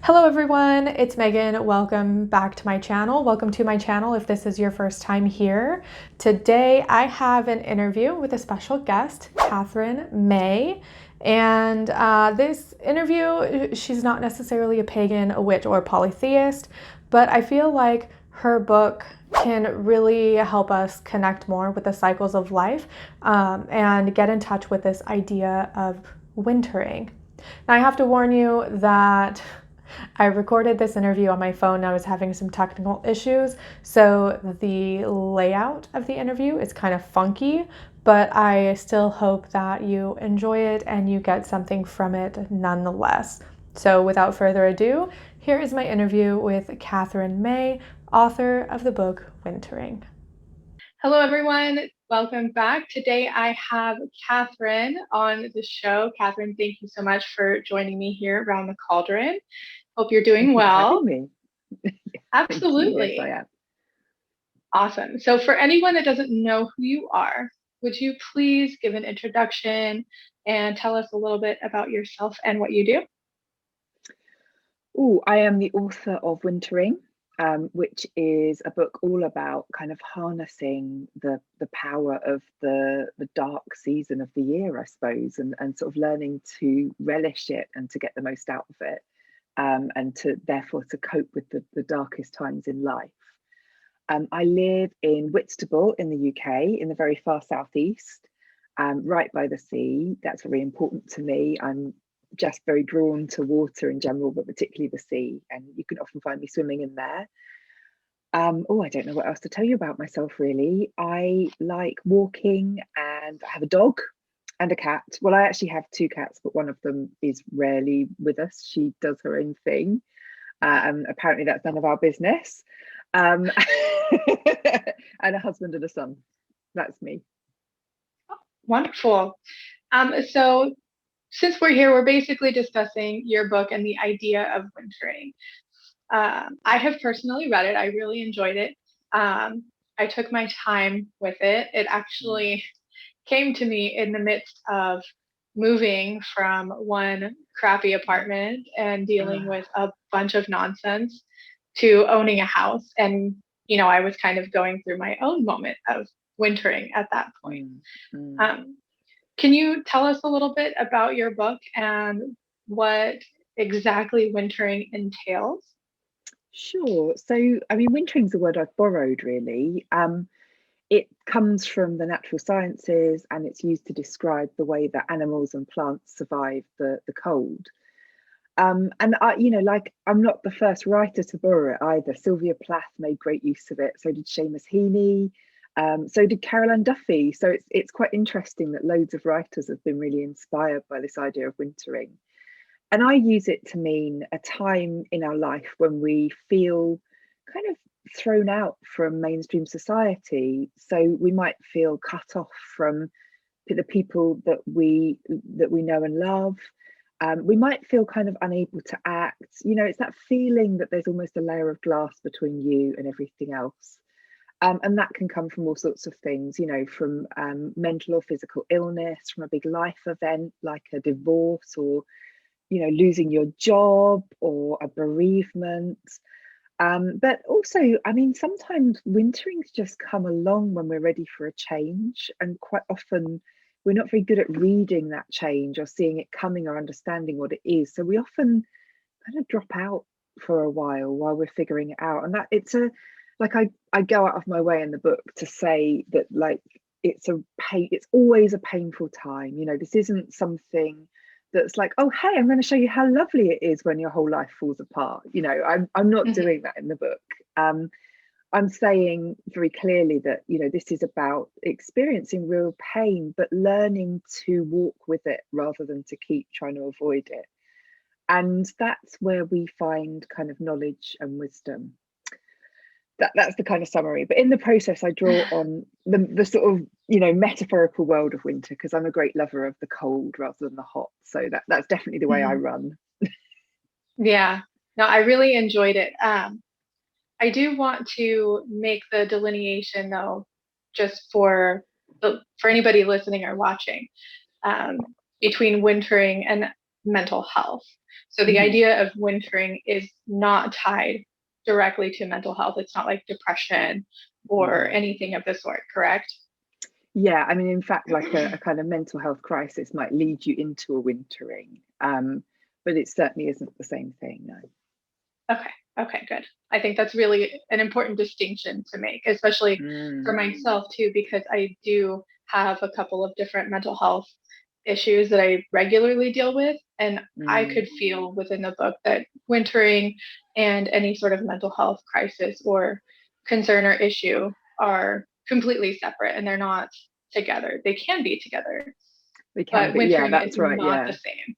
Hello everyone, it's Megan. Welcome back to my channel. Welcome to my channel if this is your first time here. Today I have an interview with a special guest, Katherine May. And this interview, she's not necessarily a pagan, a witch, or a polytheist, but I feel like her book can really help us connect more with the cycles of life and get in touch with this idea of wintering. Now, I have to warn you that I recorded this interview on my phone and I was having some technical issues, so the layout of the interview is kind of funky, but I still hope that you enjoy it and you get something from it nonetheless. So without further ado, here is my interview with Katherine May, author of the book Wintering. Hello, everyone. Welcome back. Today I have Katherine on the show. Katherine, thank you so much for joining me here around the cauldron. Hope you're doing Thank you for well. having me. Absolutely. Yes, I am. Awesome. So for anyone that doesn't know who you are, would you please give an introduction and tell us a little bit about yourself and what you do? Oh, I am the author of Wintering, which is a book all about kind of harnessing the power of the dark season of the year, I suppose, and sort of learning to relish it and to get the most out of it, and to therefore to cope with the darkest times in life. I live in Whitstable in the UK, in the very far southeast, right by the sea. That's very important to me. I'm just very drawn to water in general, but particularly the sea. And you can often find me swimming in there. I don't know what else to tell you about myself, really. I like walking and I have a dog and a cat. Well, I actually have two cats, but one of them is rarely with us. She does her own thing. Apparently, that's none of our business. Um, and a husband and a son. That's me. Wonderful. So since we're here, we're basically discussing your book and the idea of wintering. I have personally read it. I really enjoyed it. I took my time with it. It actually came to me in the midst of moving from one crappy apartment and dealing with a bunch of nonsense to owning a house. And, I was kind of going through my own moment of wintering at that point. Um, can you tell us a little bit about your book and what exactly wintering entails? Sure. So, I mean, wintering's a word I've borrowed really. It comes from the natural sciences and it's used to describe the way that animals and plants survive the cold. And like I'm not the first writer to borrow it either. Sylvia Plath made great use of it. So did Seamus Heaney. So did Caroline Duffy. So it's quite interesting that loads of writers have been really inspired by this idea of wintering. And I use it to mean a time in our life when we feel kind of thrown out from mainstream society. So we might feel cut off from the people that we know and love. We might feel kind of unable to act. It's that feeling that there's almost a layer of glass between you and everything else. And that can come from all sorts of things, from mental or physical illness, from a big life event like a divorce or, losing your job or a bereavement. But also, I mean, sometimes winterings just come along when we're ready for a change. And quite often, we're not very good at reading that change or seeing it coming or understanding what it is. So we often kind of drop out for a while we're figuring it out. And that it's a like I go out of my way in the book to say that like it's always a painful time. This isn't something that's like, oh hey, I'm going to show you how lovely it is when your whole life falls apart. I'm not Mhm. doing that in the book. I'm saying very clearly that this is about experiencing real pain but learning to walk with it rather than to keep trying to avoid it. And that's where we find kind of knowledge and wisdom. That's the kind of summary, but in the process I draw on the sort of metaphorical world of winter because I'm a great lover of the cold rather than the hot, so that's definitely the way I Mhm. run. Yeah, no, I really enjoyed it. I do want to make the delineation though, just for anybody listening or watching, between wintering and mental health. So the Mhm. idea of wintering is not tied directly to mental health. It's not like depression or Mhm. anything of the sort, correct? Yeah, I mean, in fact, like a kind of mental health crisis might lead you into a wintering, but it certainly isn't the same thing, no. Okay. Okay, good. I think that's really an important distinction to make, especially for Mm, myself too, because I do have a couple of different mental health issues that I regularly deal with. And I mm. could feel within the book that wintering and any sort of mental health crisis or concern or issue are completely separate and they're not together. They can be together, They can but be, yeah, wintering is that's right, not the yeah. same.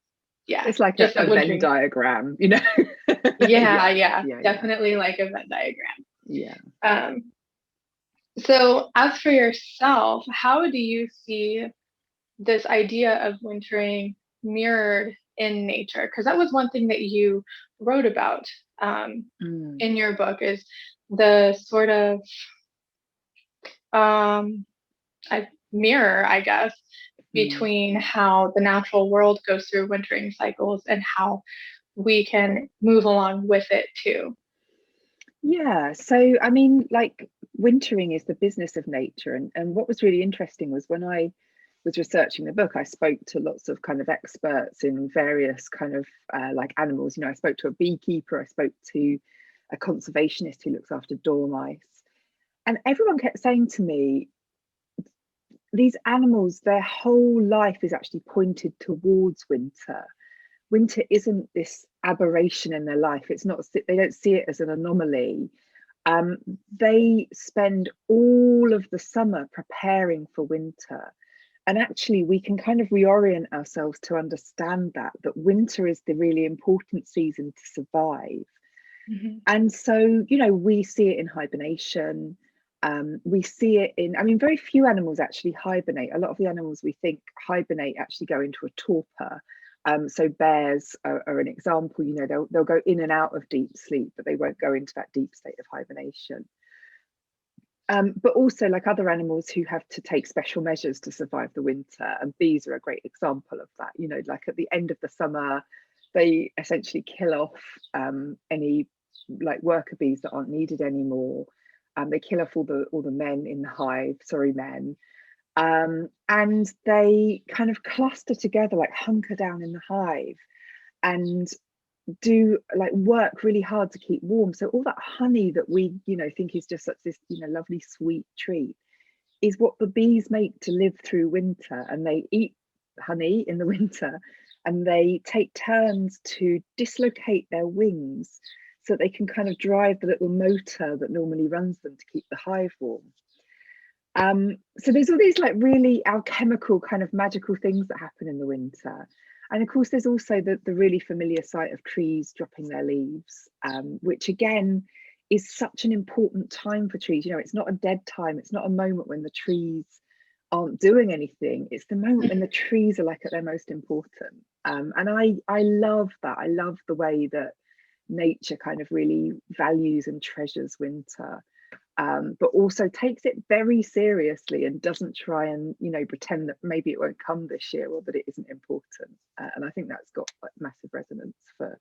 Yeah, It's like just a that Venn wintering. diagram, you know? Yeah, Yeah, yeah, yeah, yeah, definitely like a Venn diagram. yeah. Um, so, as for yourself, how do you see this idea of wintering mirrored in nature? Because that was one thing that you wrote about um, Mm, in your book is the sort of um, mirror, I guess, mm. between how the natural world goes through wintering cycles and how we can move along with it too. Yeah, so I mean, like wintering is the business of nature. And what was really interesting was when I was researching the book, I spoke to lots of kind of experts in various kind of like animals. You know, I spoke to a beekeeper, I spoke to a conservationist who looks after dormice. And everyone kept saying to me, these animals, their whole life is actually pointed towards winter. Winter isn't this aberration in their life. It's not, they don't see it as an anomaly. um, they spend all of the summer preparing for winter. And actually, we can kind of reorient ourselves to understand that winter is the really important season to survive. Mm-hmm. And so, you know, we see it in hibernation. We see it in, I mean, very few animals actually hibernate. A lot of the animals we think hibernate actually go into a torpor. So bears are an example. You know, they'll go in and out of deep sleep, but they won't go into that deep state of hibernation. But also, like other animals who have to take special measures to survive the winter, and bees are a great example of that. You know, like at the end of the summer, they essentially kill off any like worker bees that aren't needed anymore. They kill off all the men in the hive, sorry men, and they kind of cluster together, like hunker down in the hive, and do like work really hard to keep warm. So all that honey that we, you know, think is just such this, you know, lovely sweet treat is what the bees make to live through winter. And they eat honey in the winter, and they take turns to dislocate their wings so that they can kind of drive the little motor that normally runs them to keep the hive warm. So there's all these like really alchemical kind of magical things that happen in the winter. And of course, there's also the really familiar sight of trees dropping their leaves, which again is such an important time for trees. You know, it's not a dead time, it's not a moment when the trees aren't doing anything. It's the moment when the trees are like at their most important. And I love that. I love the way that nature kind of really values and treasures winter, but also takes it very seriously and doesn't try and, you know, pretend that maybe it won't come this year or that it isn't important. And I think that's got like massive resonance for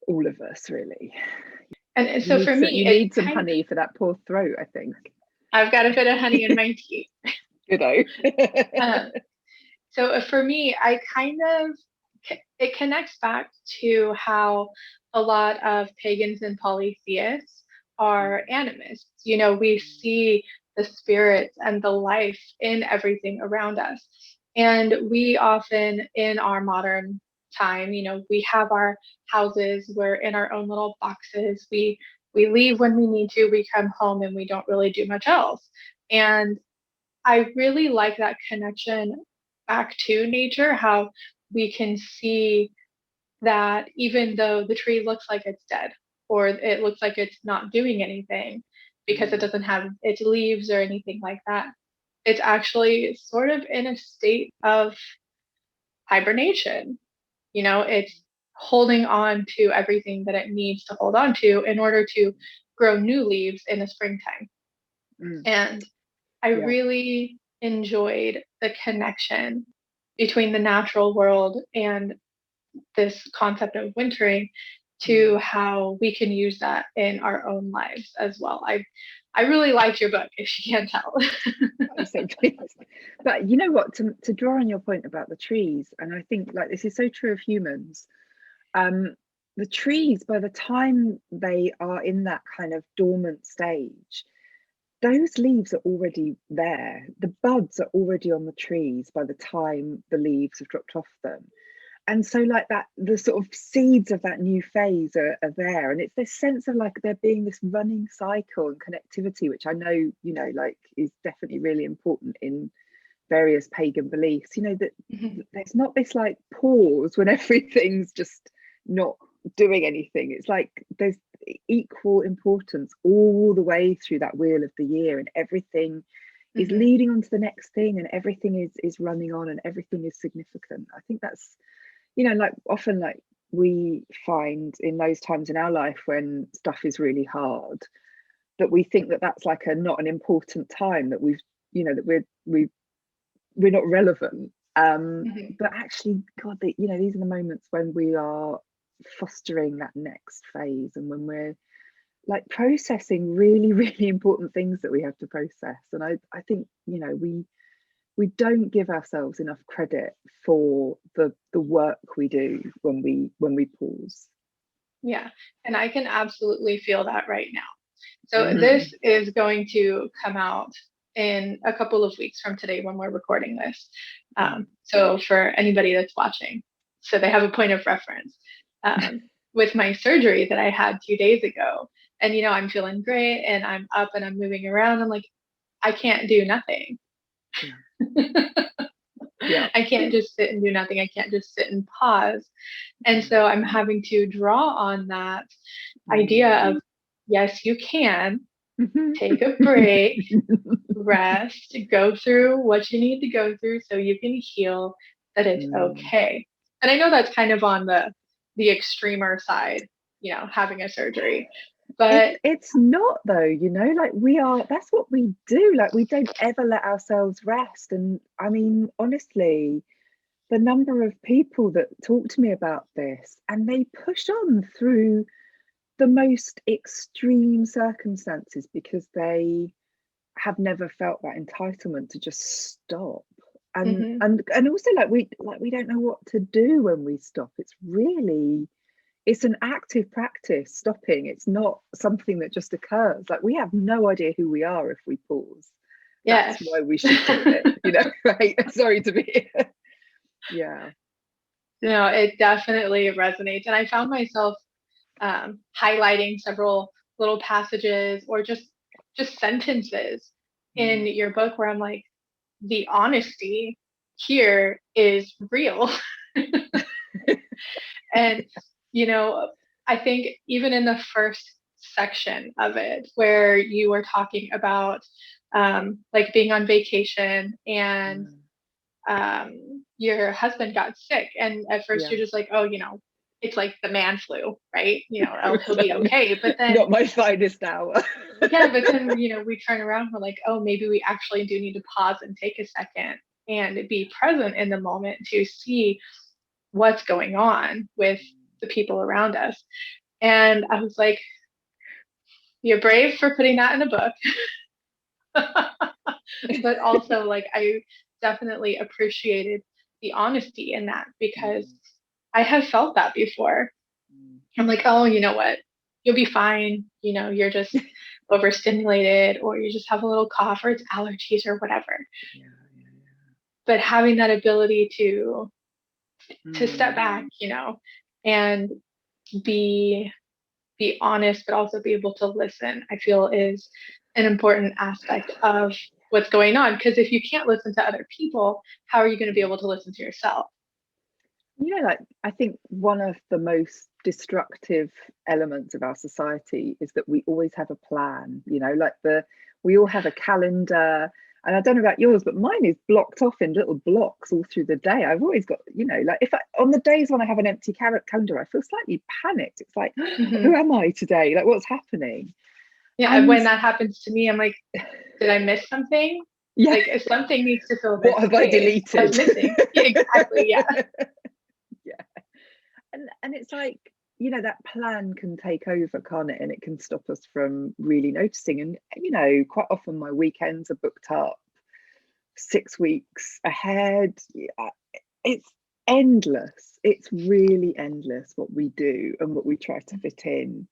all of us, really. And so for me, You it need some kind of, honey for that poor throat, I think. I've got a bit of honey in my tea. Good. Um, so for me, I kind of, it connects back to how a lot of pagans and polytheists are animists. You know, we see the spirits and the life in everything around us. And we often, in our modern time, you know, we have our houses, we're in our own little boxes. We leave when we need to, we come home and we don't really do much else. And I really like that connection back to nature, how we can see that even though the tree looks like it's dead or it looks like it's not doing anything because it Mm, doesn't have its leaves or anything like that, it's actually sort of in a state of hibernation. You know, it's holding on to everything that it needs to hold on to in order to grow new leaves in the springtime. mm, And I yeah. really enjoyed the connection between the natural world and this concept of wintering to how we can use that in our own lives as well. I really liked your book, if you can't tell. I'm so pleased. But you know what, to draw on your point about the trees, and I think like this is so true of humans, the trees, by the time they are in that kind of dormant stage, those leaves are already there. The buds are already on the trees by the time the leaves have dropped off them. And so like that, the sort of seeds of that new phase are there. And it's this sense of like there being this running cycle and connectivity, which I know, you know, like is definitely really important in various pagan beliefs, you know, that there's not this like pause when everything's just not doing anything. It's like there's equal importance all the way through that wheel of the year, and everything is leading on to the next thing, and everything is running on, and everything is significant. I think that's, you know, like often like we find in those times in our life when stuff is really hard, that we think that that's like a not an important time, that we've, you know, that we're not relevant. But actually, God, you know, these are the moments when we are fostering that next phase, and when we're like processing really, really important things that we have to process. And I think, you know, we don't give ourselves enough credit for the work we do when we pause. Yeah, and I can absolutely feel that right now. So this is going to come out in a couple of weeks from today when we're recording this. So for anybody that's watching, so they have a point of reference. With my surgery that I had 2 days ago, and you know, I'm feeling great and I'm up and I'm moving around. I'm like, I can't do nothing. Yeah. I can't just sit and do nothing. I can't just sit and pause. And so I'm having to draw on that idea of, yes, you can take a break, rest, go through what you need to go through so you can heal, that it's okay. And I know that's kind of on the extremer side, you know, having a surgery. But it's not though, you know, like that's what we do. Like we don't ever let ourselves rest. And I mean, honestly, the number of people that talk to me about this and they push on through the most extreme circumstances because they have never felt that entitlement to just stop. And also like we don't know what to do when we stop. It's an active practice, stopping. It's not something that just occurs. Like we have no idea who we are if we pause. yes. That's why we should do it, you know, right? Sorry to be yeah. No, it definitely resonates. And I found myself highlighting several little passages or just sentences in your book where I'm like, the honesty here is real. And, you know, I think even in the first section of it, where you were talking about like being on vacation and your husband got sick, and at first you're just like, oh, you know, it's like the man flu, right? You know, oh, he'll be okay. But then not my finest hour. yeah, but then, you know, we turn around, we're like, oh, maybe we actually do need to pause and take a second and be present in the moment to see what's going on with the people around us. And I was like, you're brave for putting that in a book. But also, like, I definitely appreciated the honesty in that, because I have felt that before. I'm like, oh, you know what? You'll be fine. You know, you're just overstimulated, or you just have a little cough, or it's allergies or whatever. But having that ability to step back, you know, and be honest, but also be able to listen, I feel is an important aspect of what's going on. Because if you can't listen to other people, how are you going to be able to listen to yourself? You know, like I think one of the most destructive elements of our society is that we always have a plan, you know, like we all have a calendar. And I don't know about yours, but mine is blocked off in little blocks all through the day. I've always got, you know, like on the days when I have an empty calendar, I feel slightly panicked. It's like, who am I today? Like, what's happening? Yeah, and when that happens to me, I'm like, did I miss something? Yeah. Like, if something needs to fill this what have I deleted? What's missing? Yeah, exactly. Yeah. Yeah. and it's like, that plan can take over, can't it? And it can stop us from really noticing. And quite often my weekends are booked up 6 weeks ahead. It's endless. It's really endless what we do and what we try to fit in.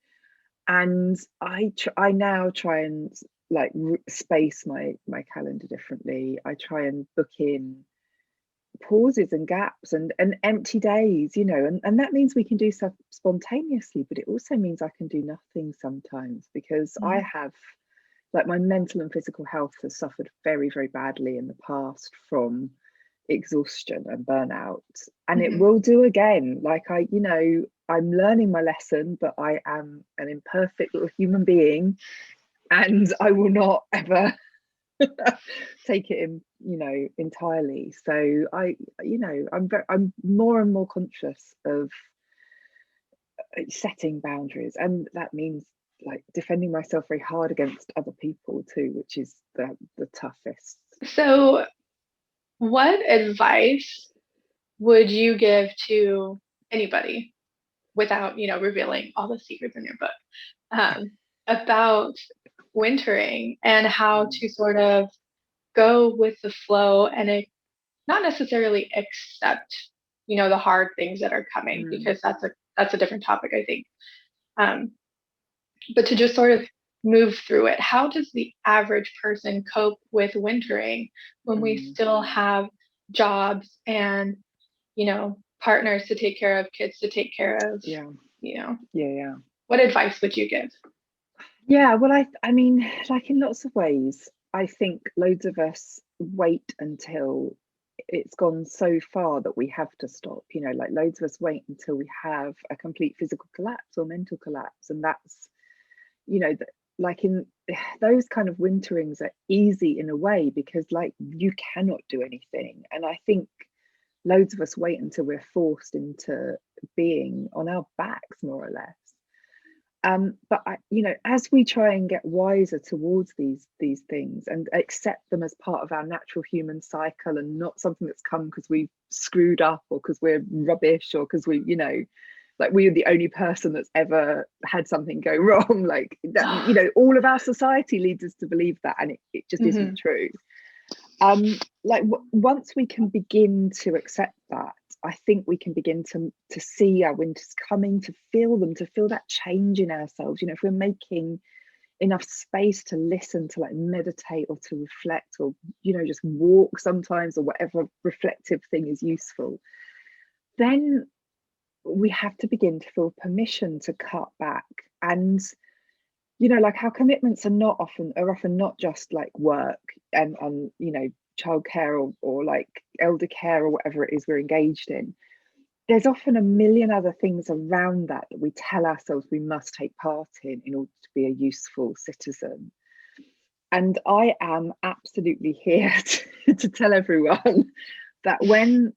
And I now try and like space my calendar differently. I try and book in pauses and gaps and empty days, and that means we can do stuff spontaneously, but it also means I can do nothing sometimes, because I have, like, my mental and physical health has suffered very, very badly in the past from exhaustion and burnout, and it will do again. Like, I'm learning my lesson, but I am an imperfect little human being, and I will not ever take it in, entirely. So I'm more and more conscious of setting boundaries, and that means like defending myself very hard against other people too, which is the toughest. So, what advice would you give to anybody without, revealing all the secrets in your book, about wintering and how to sort of go with the flow and not necessarily accept, the hard things that are coming, because that's a different topic, I think. But to just sort of move through it. How does the average person cope with wintering when we still have jobs and, partners to take care of, kids to take care of? Yeah. What advice would you give? Yeah, well, I mean, like, in lots of ways, I think loads of us wait until it's gone so far that we have to stop. Like, loads of us wait until we have a complete physical collapse or mental collapse, and that's, like, in those kind of winterings are easy in a way, because like you cannot do anything, and I think loads of us wait until we're forced into being on our backs, more or less. But as we try and get wiser towards these things and accept them as part of our natural human cycle, and not something that's come because we've screwed up or because we're rubbish or because like we are the only person that's ever had something go wrong, like that, all of our society leads us to believe that, and it just isn't true. Like, once we can begin to accept that, I think we can begin to see our winters coming, to feel them, to feel that change in ourselves. If we're making enough space to listen, to like meditate or to reflect, or just walk sometimes, or whatever reflective thing is useful, then we have to begin to feel permission to cut back. And like, our commitments are often not just like work and childcare or like elder care or whatever it is we're engaged in. There's often a million other things around that we tell ourselves we must take part in order to be a useful citizen. And I am absolutely here to tell everyone that when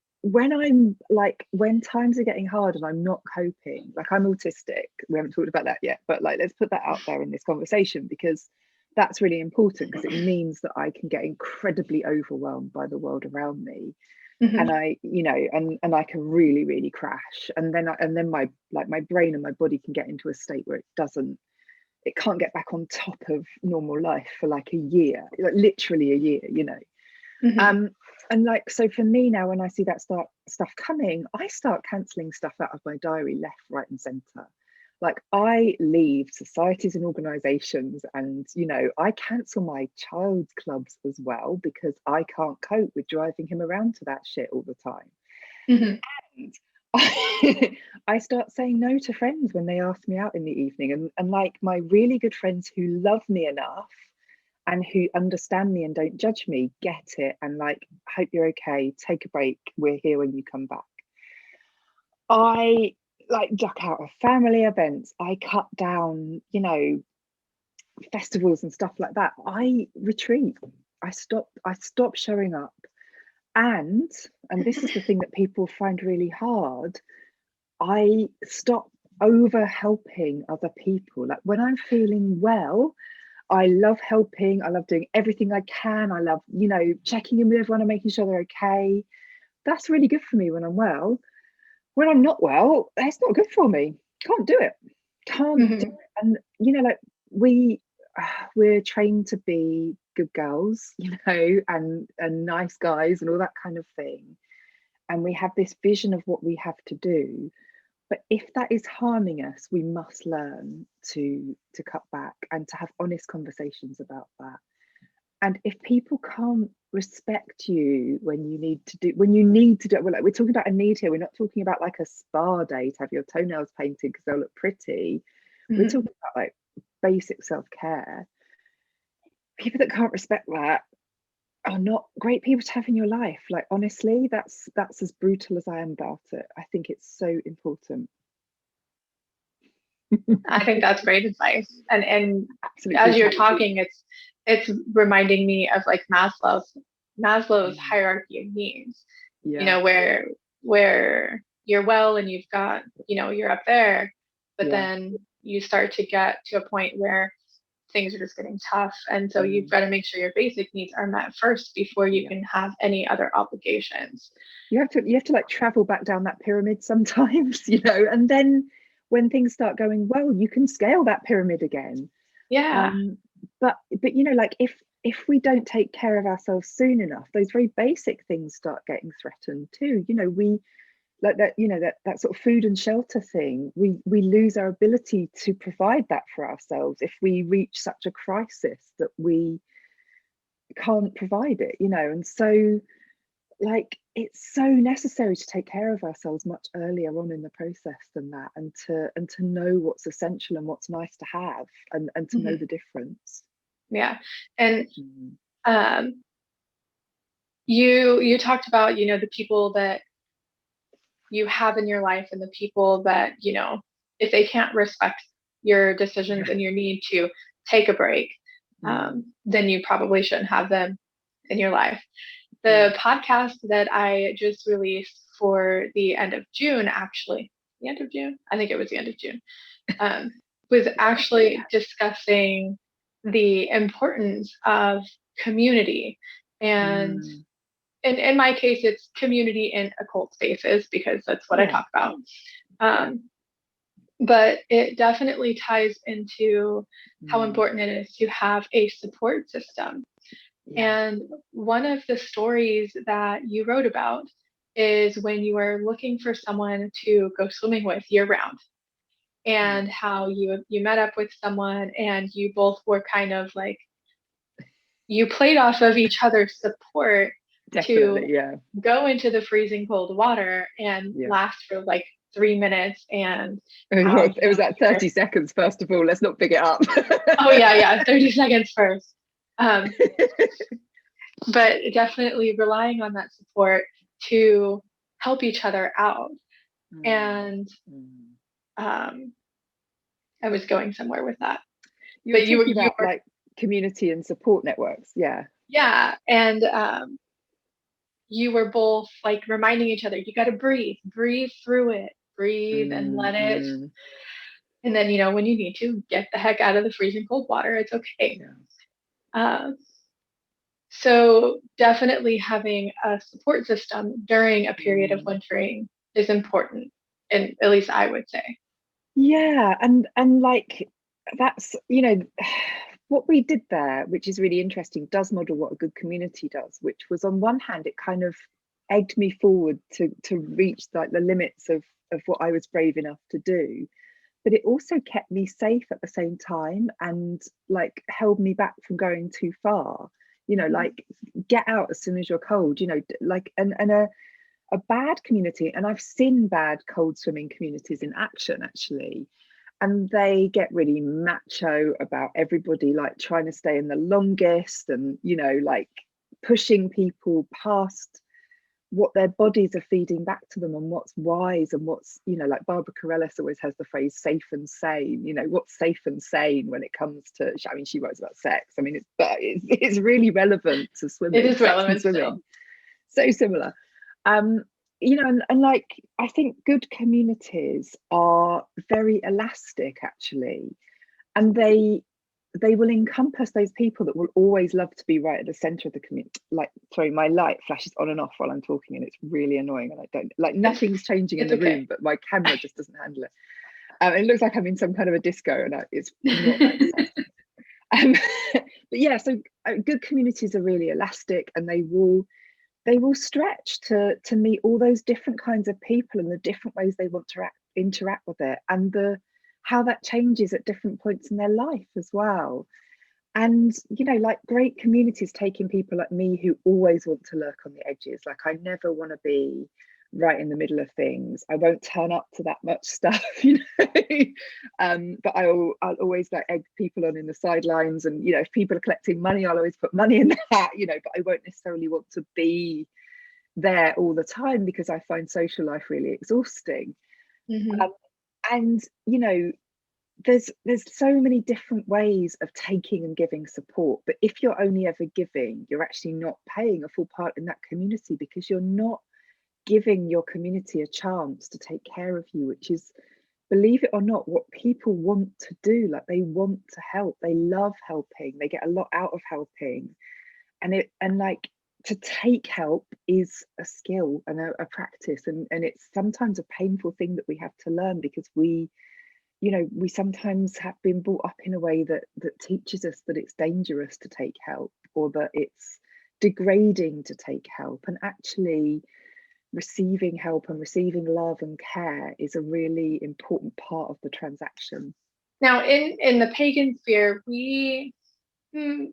times are getting hard and I'm not coping, like, I'm autistic, we haven't talked about that yet, but like, let's put that out there in this conversation, because that's really important, because it means that I can get incredibly overwhelmed by the world around me. And I and I can really, really crash, and then my brain and my body can get into a state where it can't get back on top of normal life for like a year, like literally a year, and like, so for me now, when I see that stuff coming, I start cancelling stuff out of my diary left, right and centre. Like, I leave societies and organisations, and I cancel my child's clubs as well, because I can't cope with driving him around to that shit all the time. And I start saying no to friends when they ask me out in the evening, and like, my really good friends who love me enough and who understand me and don't judge me get it, and like, hope you're okay, take a break, we're here when you come back. I like duck out of family events, I cut down festivals and stuff like that. I retreat, I stop showing up, and this is the thing that people find really hard, I stop over helping other people. Like, when I'm feeling well, I love helping, I love doing everything I can, I love checking in with everyone and making sure they're okay. That's really good for me when I'm well. when I'm not well, it's not good for me. Can't do it. Can't do Hmm. it. And like we we're trained to be good girls, and nice guys and all that kind of thing. And we have this vision of what we have to do. But if that is harming us, we must learn to cut back and to have honest conversations about that. And if people can't respect you when you need to do, we're talking about a need here. We're not talking about like a spa day to have your toenails painted because they'll look pretty. We're Hmm. talking about like basic self-care. People that can't respect that are not great people to have in your life. Like, honestly, that's as brutal as I am about it. I think it's so important. I think that's great advice. And Absolute as you're brutality. talking, it's reminding me of like Maslow's Mm. hierarchy of needs. Yeah, Where you're well and you've got, you're up there, but yeah. then you start to get to a point where things are just getting tough. And so you've Mm. got to make sure your basic needs are met first before you Yeah. can have any other obligations. You have to like travel back down that pyramid sometimes, and then when things start going well, you can scale that pyramid again. Yeah. um but like if we don't take care of ourselves soon enough, those very basic things start getting threatened too. We like that, that sort of food and shelter thing. We lose our ability to provide that for ourselves if we reach such a crisis that we can't provide it. And so, like, it's so necessary to take care of ourselves much earlier on in the process than that, and to know what's essential and what's nice to have, and to know Mhm. the difference. Yeah. And Mm. um, you talked about, the people that you have in your life and the people that, if they can't respect your decisions Yeah. and your need to take a break, Mm. then you probably shouldn't have them in your life. Yeah. The podcast that I just released for the end of June, actually, the end of June, I think it was the end of June, um, was actually discussing the importance of community. And Mm. in my case, it's community in occult spaces because that's what I Yeah. talk about. Yeah. Um, but it definitely ties into how Mm. important it is to have a support system. Yeah. And one of the stories that you wrote about is when you were looking for someone to go swimming with year round, Yeah. and how you met up with someone and you both were kind of like, you played off of each other's support Definitely. to Yeah. go into the freezing cold water and Yeah. last for like 3 minutes, and how It was at 30 seconds, first of all. Let's not big it up. oh yeah, 30 seconds first. um, but definitely relying on that support to help each other out. Mm. And Mm. um, I was going somewhere with that, You were but talking you about were, like community and support networks. Yeah. yeah. And you were both like reminding each other, you got to breathe through it, breathe and Mm. let it. Mm. And then, when you need to get the heck out of the freezing cold water, it's okay. Yeah. Uh, so definitely having a support system during a period of Mm. wintering is important, and at least I would say. Yeah, and like that's what we did there, which is really interesting, does model what a good community does, which was, on one hand, it kind of egged me forward to reach like the limits of what I was brave enough to do, but it also kept me safe at the same time, and like held me back from going too far. Mhm. Like, get out as soon as you're cold. Like, and a bad community, and I've seen bad cold swimming communities in action actually, and they get really macho about everybody like trying to stay in the longest, and like pushing people past what their bodies are feeding back to them, and what's wise, and what's, like Barbara Carellis always has the phrase safe and sane. What's safe and sane when it comes to, I mean, she writes about sex. I mean, it's really relevant to It swimming, is sex and relevant swimming, still. so similar. um and like, I think good communities are very elastic actually, and they they will encompass those people that will always love to be right at the center of the community. Like, sorry, my light flashes on and off while I'm talking, and it's really annoying, and I don't like, nothing's changing in the room, but my camera just doesn't handle it. It looks like I'm in some kind of a disco, and it's not that exciting. But yeah, so good communities are really elastic, and they will stretch to meet all those different kinds of people and the different ways they want to interact with it, and how that changes at different points in their life as well. And like, great communities taking people like me who always want to lurk on the edges. Like, I never want to be right in the middle of things. I won't turn up to that much stuff, but I'll always like egg people on in the sidelines, and if people are collecting money, I'll always put money in that, but I won't necessarily want to be there all the time, because I find social life really exhausting. And there's so many different ways of taking and giving support, but if you're only ever giving, you're actually not paying a full part in that community, because you're not giving your community a chance to take care of you, which is, believe it or not, what people want to do. Like, they want to help, they love helping, they get a lot out of helping, and like, to take help is a skill and a practice, and it's sometimes a painful thing that we have to learn, because we sometimes have been brought up in a way that teaches us that it's dangerous to take help, or that it's degrading to take help. And actually, receiving help and receiving love and care is a really important part of the transaction. Now, in the pagan sphere, we, and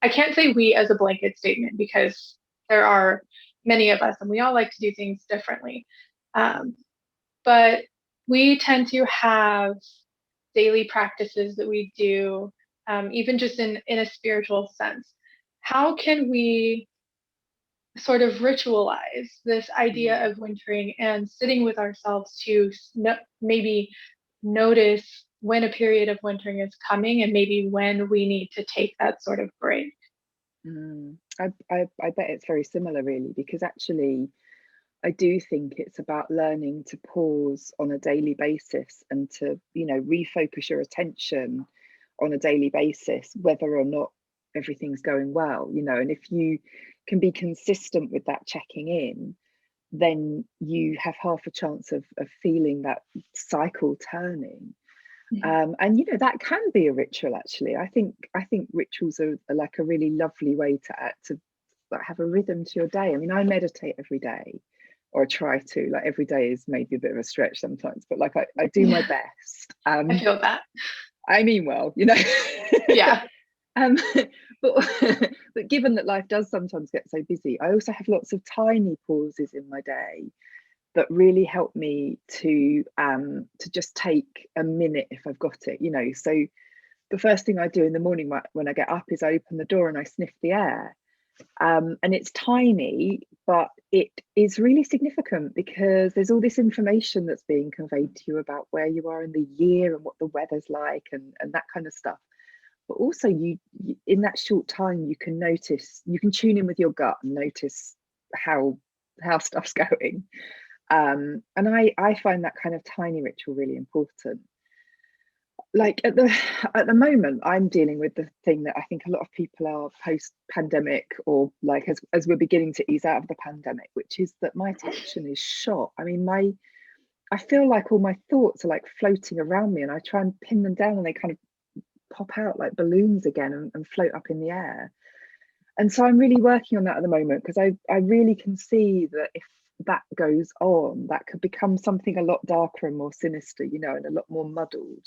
I can't say we as a blanket statement, because there are many of us and we all like to do things differently. But we tend to have daily practices that we do, even just in a spiritual sense. How can we sort of ritualize this idea of wintering and sitting with ourselves to maybe notice when a period of wintering is coming, and maybe when we need to take that sort of break? I bet it's very similar, really, because actually I do think it's about learning to pause on a daily basis, and to refocus your attention on a daily basis, whether or not everything's going well, and if you can be consistent with that checking in, then you have half a chance of feeling that cycle turning. And that can be a ritual. Actually, I think rituals are like a really lovely way to like have a rhythm to your day. I mean, I meditate every day, or I try to. Like, every day is maybe a bit of a stretch sometimes, but like, I do my best. I feel that. I mean, well, Yeah. But given that life does sometimes get so busy, I also have lots of tiny pauses in my day that really help me to just take a minute if I've got it. So the first thing I do in the morning when I get up is I open the door and I sniff the air. And it's tiny, but it is really significant, because there's all this information that's being conveyed to you about where you are in the year and what the weather's like, and that kind of stuff. But also, you in that short time, you can tune in with your gut and notice how stuff's going. And I find that kind of tiny ritual really important. Like, at the moment, I'm dealing with the thing that I think a lot of people are post-pandemic, or like as we're beginning to ease out of the pandemic, which is that my attention is shot. I mean, I feel like all my thoughts are like floating around me, and I try and pin them down, and they kind of pop out like balloons again and float up in the air. And so I'm really working on that at the moment, because I really can see that if that goes on, that could become something a lot darker and more sinister, and a lot more muddled.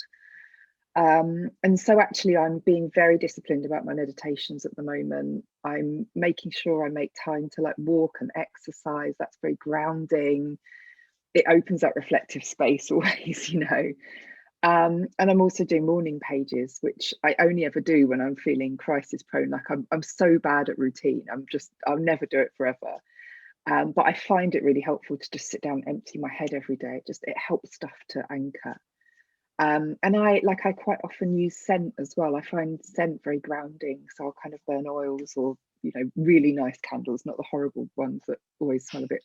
And so actually, I'm being very disciplined about my meditations at the moment. I'm making sure I make time to like walk and exercise. That's very grounding. It opens up reflective space always, And I'm also doing morning pages, which I only ever do when I'm feeling crisis prone. Like, I'm so bad at routine. I'll never do it forever. But I find it really helpful to just sit down and empty my head every day. It helps stuff to anchor. And I quite often use scent as well. I find scent very grounding, so I'll kind of burn oils, or really nice candles, not the horrible ones that always smell a bit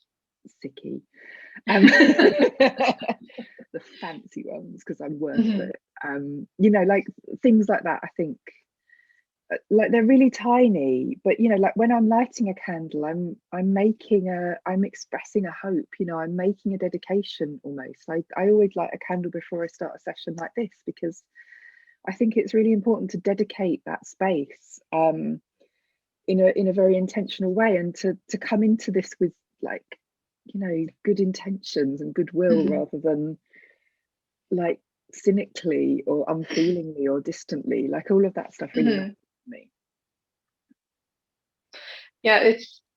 sicky. The fancy ones, because I'm worth it. Like things like that, I think, like they're really tiny, but like when I'm lighting a candle, I'm expressing a hope, I'm making a dedication almost. I always light a candle before I start a session like this, because I think it's really important to dedicate that space in a very intentional way, and to come into this with like good intentions and goodwill, rather than like cynically or unfeelingly or distantly. Like all of that stuff really matters to me. Yeah,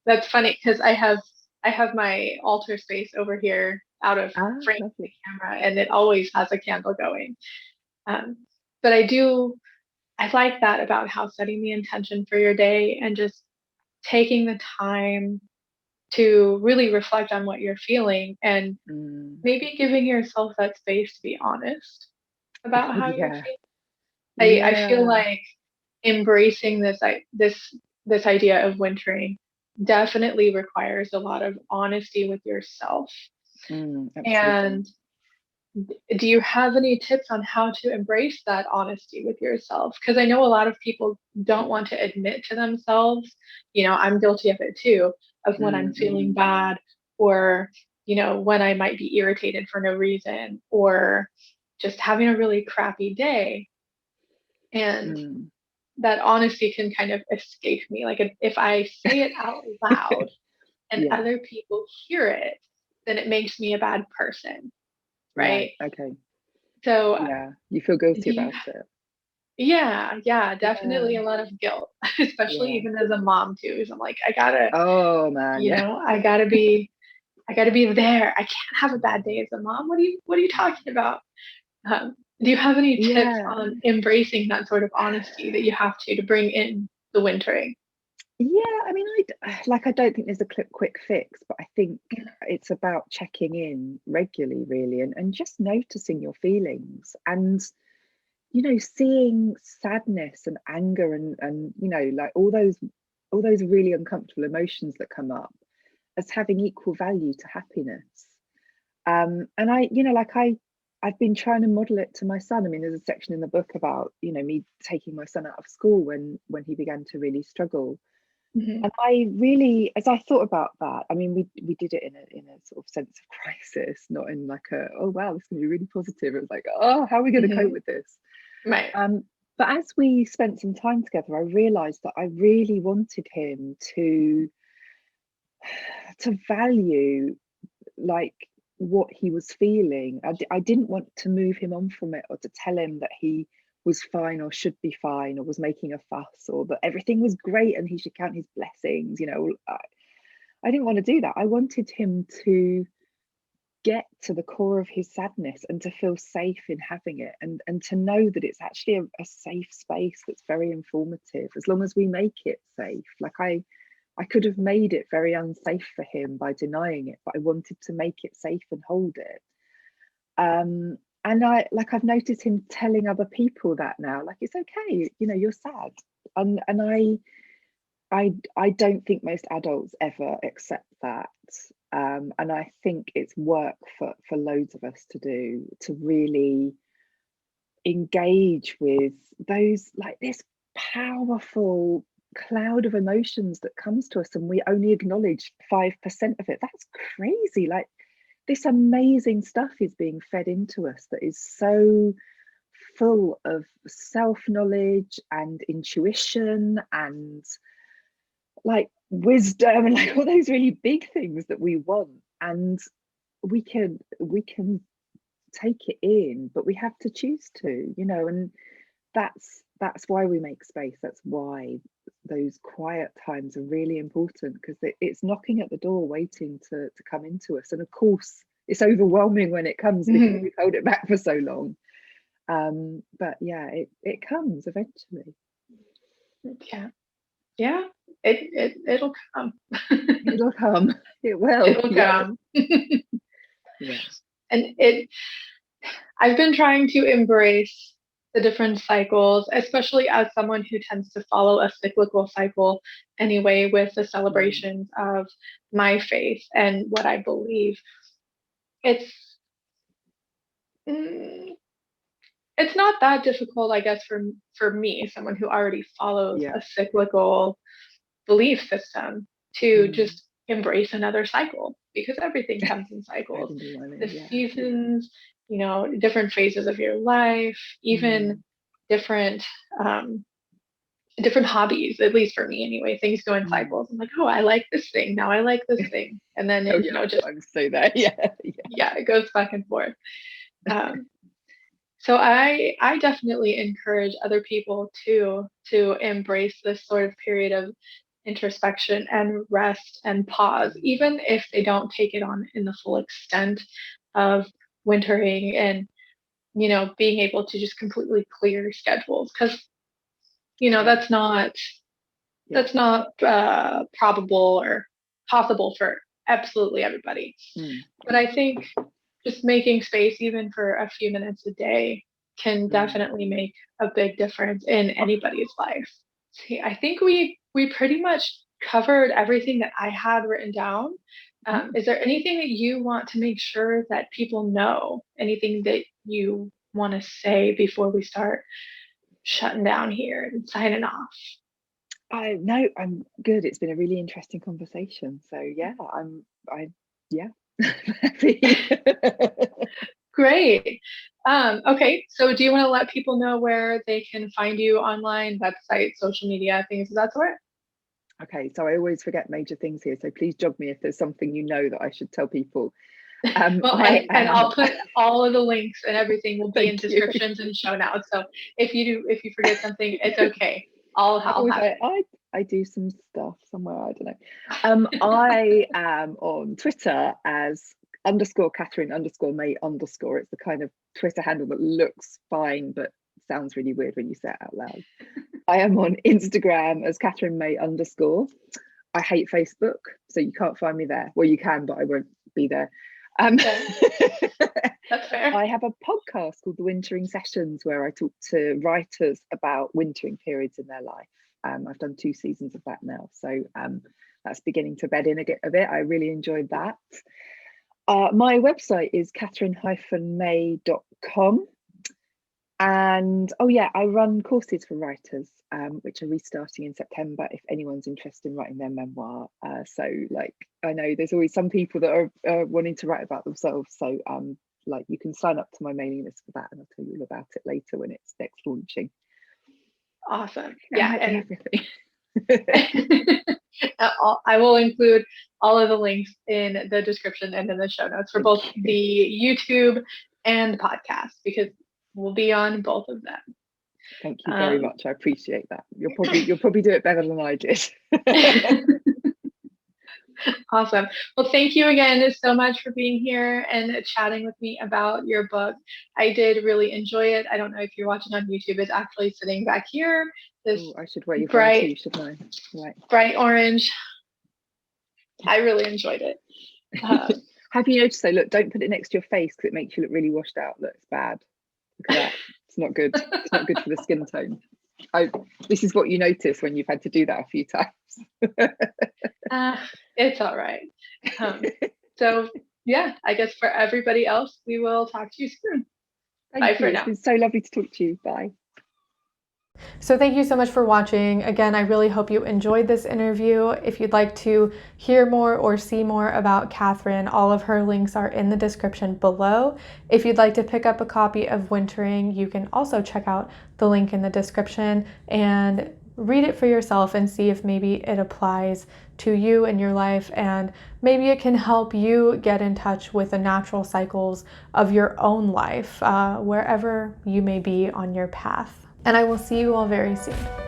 that's funny because I have my altar space over here out of frame of the Lovely. camera, and it always has a candle going. Um, but I like that about how setting the intention for your day and just taking the time to really reflect on what you're feeling, and maybe giving yourself that space to be honest about Oh how you're yeah. feeling. I feel Yeah. like embracing this idea of wintering definitely requires a lot of honesty with yourself. Absolutely. And do you have any tips on how to embrace that honesty with yourself? Because I know a lot of people don't want to admit to themselves, I'm guilty of it too, of when I'm feeling bad, or, when I might be irritated for no reason, or just having a really crappy day. And that honesty can kind of escape me. Like if I say it out loud and Yeah. other people hear it, then it makes me a bad person, Right. right? Okay. So Yeah. You feel guilty do you about it. yeah, definitely Yeah. a lot of guilt, especially Yeah. even as a mom too. So I'm like, I gotta, Oh man. Yeah. I gotta be there. I can't have a bad day as a mom. What are you talking about? Do you have any tips Yeah. on embracing that sort of honesty that you have to bring in the wintering? Yeah, I mean, I don't think there's a quick fix, but I think it's about checking in regularly, really, and just noticing your feelings, and seeing sadness and anger, and like all those really uncomfortable emotions that come up, as having equal value to happiness. And I've been trying to model it to my son. I mean, there's a section in the book about me taking my son out of school when he began to really struggle. Mm-hmm. And I really, as I thought about that, I mean, we did it in a sort of sense of crisis, not in like oh wow, this is gonna be really positive. It was like, oh, how are we going to cope Mm-hmm. with this? Right. But as we spent some time together, I realized that I really wanted him to value like what he was feeling. I didn't want to move him on from it, or to tell him that he was fine or should be fine, or was making a fuss, or that everything was great and he should count his blessings. I didn't want to do that. I wanted him to get to the core of his sadness, and to feel safe in having it, and to know that it's actually a safe space that's very informative, as long as we make it safe. Like I could have made it very unsafe for him by denying it, but I wanted to make it safe and hold it. And I've noticed him telling other people that now, like, it's okay, you're sad. And I don't think most adults ever accept that. And I think it's work for loads of us to do, to really engage with those, like this powerful cloud of emotions that comes to us, and we only acknowledge 5% of it. That's crazy. Like, this amazing stuff is being fed into us that is so full of self-knowledge and intuition and like wisdom, and like all those really big things that we want. And we can take it in, but we have to choose to, and that's why we make space. That's why those quiet times are really important, because it's knocking at the door, waiting to come into us. And of course it's overwhelming when it comes, because Mm-hmm. we've held it back for so long. But yeah, it comes eventually. Yeah. Yeah. It'll come. It'll come. It will. It'll Yeah. come. Yeah. And I've been trying to embrace the different cycles, especially as someone who tends to follow a cyclical cycle anyway, with the Mm. celebrations of my faith and what I believe. It's mm, it's not that difficult, I guess, for me, someone who already follows Yeah. a cyclical belief system, to Mm. just embrace another cycle, because everything comes in I cycles. can do one, The yeah. seasons, different phases of your life, Mm. even different um, different hobbies, at least for me anyway. Things go in Mm. cycles. I'm like, oh, I like this thing. Now I like this thing. And then Oh it, yeah, just, I'm so there. Yeah, yeah. yeah, it goes back and forth. Um, so I definitely encourage other people to embrace this sort of period of introspection and rest and pause, even if they don't take it on in the full extent of wintering and being able to just completely clear schedules, because Yeah, that's not yeah. probable or possible for absolutely everybody. Mm. But I think just making space, even for a few minutes a day, can Mm. definitely make a big difference in anybody's life. See, I think we pretty much covered everything that I had written down. Mm. Is there anything that you want to make sure that people know? Anything that you want to say before we start shutting down here and signing off? I no, I'm good. It's been a really interesting conversation. So yeah, yeah. Happy. Great. Okay, so do you want to let people know where they can find you online, website, social media, things of that sort? Okay, so I always forget major things here. So please jog me if there's something that I should tell people. Well, I and am. I'll put all of the links and everything will be in Thank you. descriptions and show notes. So if you forget something, it's okay. I'll I'm I'll always have like, I do some stuff somewhere, I don't know. I am on Twitter as _Katherine_May_. It's the kind of Twitter handle that looks fine but sounds really weird when you say it out loud. I am on Instagram as Katherine May_. I hate Facebook, so you can't find me there. Well, you can, but I won't be there. Okay, that's fair. I have a podcast called The Wintering Sessions, where I talk to writers about wintering periods in their life. I've done 2 seasons of that now, so that's beginning to bed in a bit. I really enjoyed that. My website is katherine-may.com. And oh yeah, I run courses for writers, which are restarting in September if anyone's interested in writing their memoir. So like, I know there's always some people that are wanting to write about themselves. So like, you can sign up to my mailing list for that, and I'll tell you all about it later when it's next launching. Awesome. That Yeah, might be and everything. I will include all of the links in the description and in the show notes for Thank both you. the YouTube and the podcast, because we'll be on both of them. Thank you very much. I appreciate that. You'll probably do it better than I did. Awesome. Well, thank you again so much for being here and chatting with me about your book. I did really enjoy it. I don't know if you're watching on YouTube. It's actually sitting back here. This I should wave bright, too, shouldn't I? Right. bright orange. I really enjoyed it. Have you noticed though? Look, don't put it next to your face because it makes you look really washed out. Look, it's bad. Look at that. It's not good. It's not good for the skin tone. This is what you notice when you've had to do that a few times. It's all right. So yeah, I guess for everybody else, we will talk to you soon. Bye for now. It's been so lovely to talk to you. Bye. So thank you so much for watching. Again, I really hope you enjoyed this interview. If you'd like to hear more or see more about Katherine, all of her links are in the description below. If you'd like to pick up a copy of Wintering, you can also check out the link in the description and read it for yourself and see if maybe it applies to you in your life, and maybe it can help you get in touch with the natural cycles of your own life, wherever you may be on your path. And I will see you all very soon.